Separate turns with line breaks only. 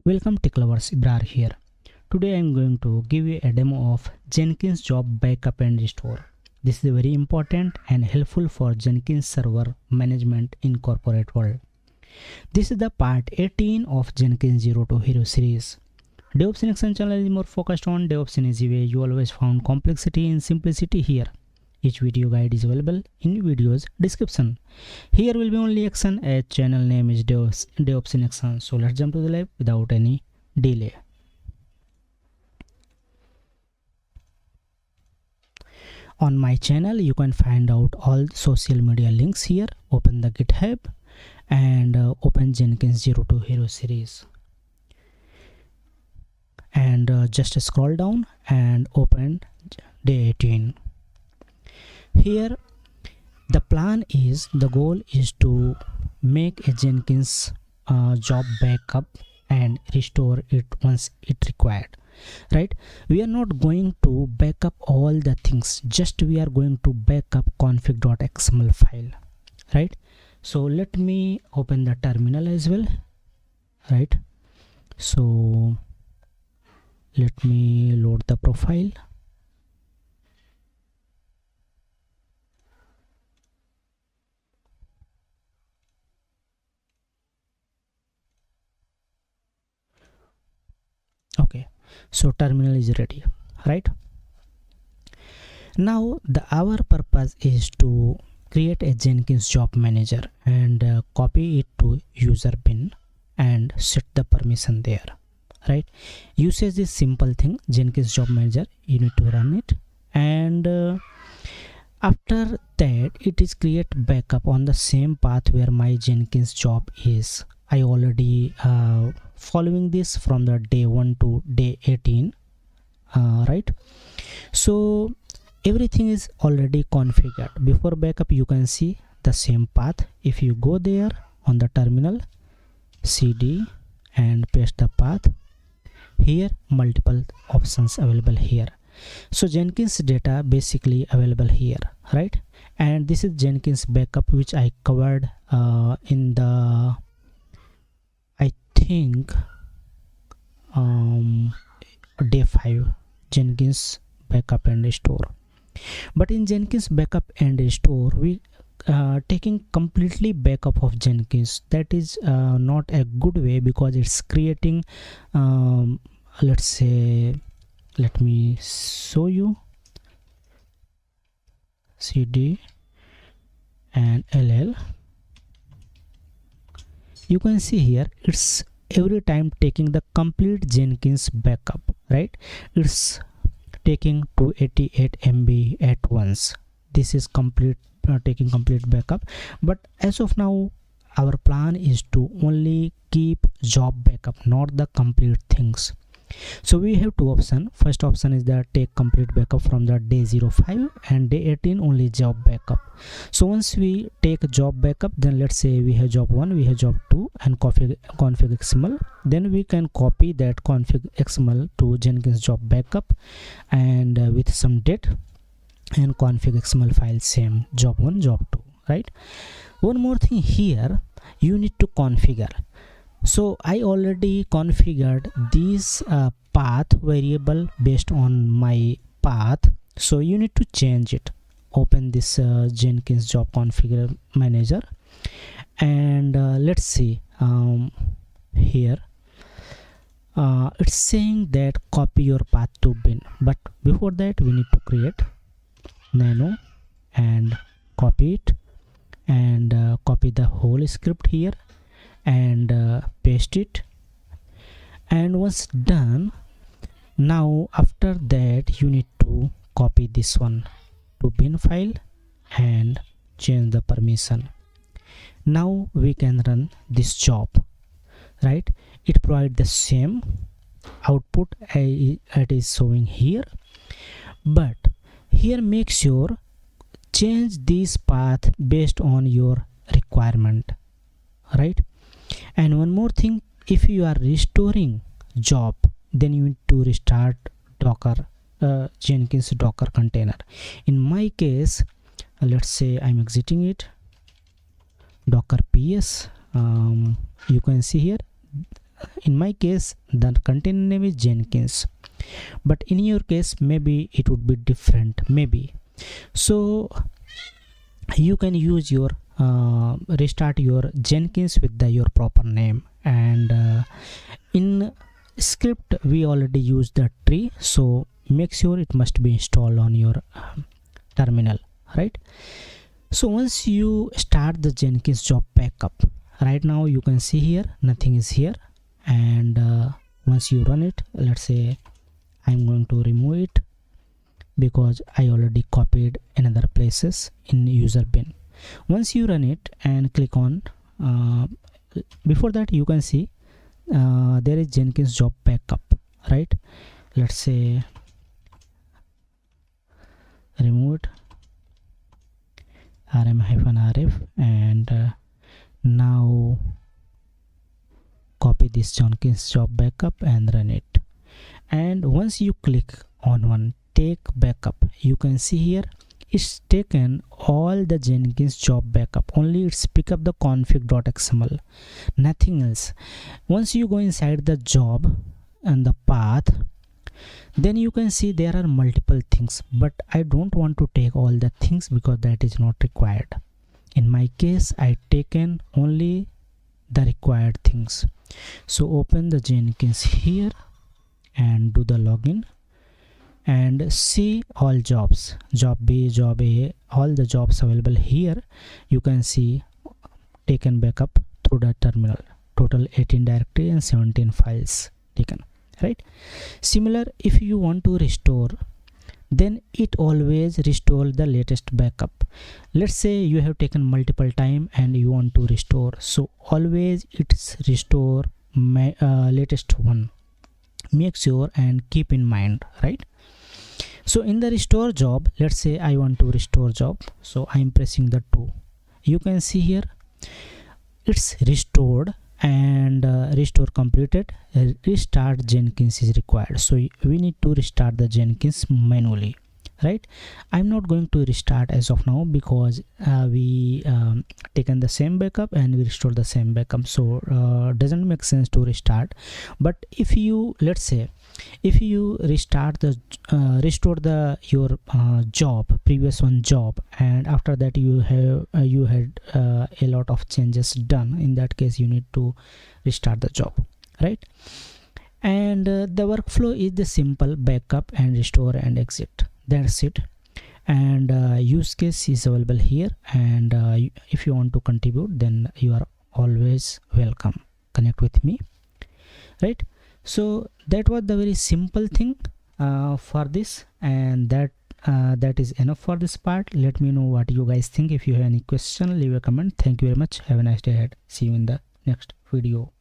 Welcome tech lovers, Ibrar here. Today I am going to give you a demo of Jenkins job backup and restore. This is very important and helpful for Jenkins server management in corporate world. This is the part 18 of Jenkins Zero to Hero series. DevOps In Action channel is more focused on DevOps in easy way. You always found complexity in simplicity here. Each video guide is available in video's description. Here will be only action as channel name is DevOps In Action. So let's jump to the live without any delay. On my channel you can find out all social media links here. Open the GitHub and open Jenkins Zero to Hero series. And just scroll down and open day 18. Here the goal is to make a Jenkins job backup and restore it once it required, right? We are not going to backup all the things, just we are going to backup config.xml file, right? So let me open the terminal as well, right? So let me load the profile. Okay, so terminal is ready, right? Now our purpose is to create a Jenkins job manager and copy it to user bin and set the permission there, right? Usage is simple thing. Jenkins job manager, you need to run it, and after that it is create backup on the same path where my Jenkins job is. I already following this from the day 1 to day 18, right? So everything is already configured. Before backup you can see the same path. If you go there on the terminal, cd and paste the path here, multiple options available here. So Jenkins data basically available here, right? And this is Jenkins backup which I covered in the day 5 Jenkins backup and restore. But in Jenkins backup and restore we taking completely backup of Jenkins. That is not a good way because it's creating let's say, let me show you, cd and ll. You can see here it's every time taking the complete Jenkins backup, right? It's taking 288 MB at once. This is complete taking complete backup. But as of now our plan is to only keep job backup, not the complete things. So we have two options. First option is that take complete backup from the day 05 and day 18 only job backup. So once we take job backup, then let's say we have job 1, we have job 2 and config XML, then we can copy that config XML to Jenkins job backup and with some date and config XML file same job 1 job 2, right? One more thing here you need to configure. So I already configured this path variable based on my path, so you need to change it. Open this Jenkins job configure manager and let's see here it's saying that copy your path to bin, but before that we need to create nano and copy it and copy the whole script here and paste it. And once done, now after that you need to copy this one to bin file and change the permission. Now we can run this job, right? It provides the same output it is showing here, but here make sure change this path based on your requirement, right? And one more thing, if you are restoring job, then you need to restart Docker Jenkins Docker container. In my case, let's say I'm exiting it, Docker PS, you can see here in my case the container name is Jenkins, but in your case maybe it would be different, maybe. So you can use your restart your Jenkins with your proper name, and in script we already used the tree, so make sure it must be installed on your terminal, right? So once you start the Jenkins job backup, right now you can see here nothing is here, and once you run it, let's say I'm going to remove it because I already copied another places in user bin. Once you run it and click on before that you can see there is Jenkins job backup, right? Let's say remove it, rm-rf, and now copy this Jenkins job backup and run it. And once you click on one take backup, you can see here it's taken all the Jenkins job backup, only it's pick up the config.xml, nothing else. Once you go inside the job and the path, then you can see there are multiple things, but I don't want to take all the things because that is not required. In my case I taken only the required things. So open the Jenkins here and do the login and see all jobs, job B, job A, all the jobs available here. You can see taken backup through the terminal, total 18 directory and 17 files taken, right? Similar, if you want to restore, then it always restore the latest backup. Let's say you have taken multiple time and you want to restore, so always it's restore my latest one. Make sure and keep in mind, right? So in the restore job, let's say I want to restore job, so I'm pressing the 2. You can see here it's restored and restore completed. Restart Jenkins is required, so we need to restart the Jenkins manually, right? I'm not going to restart as of now because we taken the same backup and we restored the same backup, so doesn't make sense to restart. But if you, let's say if you restart the restore the your job, previous one job, and after that you have you had a lot of changes done, in that case you need to restart the job, right? And the workflow is the simple backup and restore and exit, that's it. And use case is available here, and if you want to contribute, then you are always welcome, connect with me, right? So that was the very simple thing for this, and that is enough for this part. Let me know what you guys think. If you have any question, leave a comment. Thank you very much. Have a nice day ahead. See you in the next video.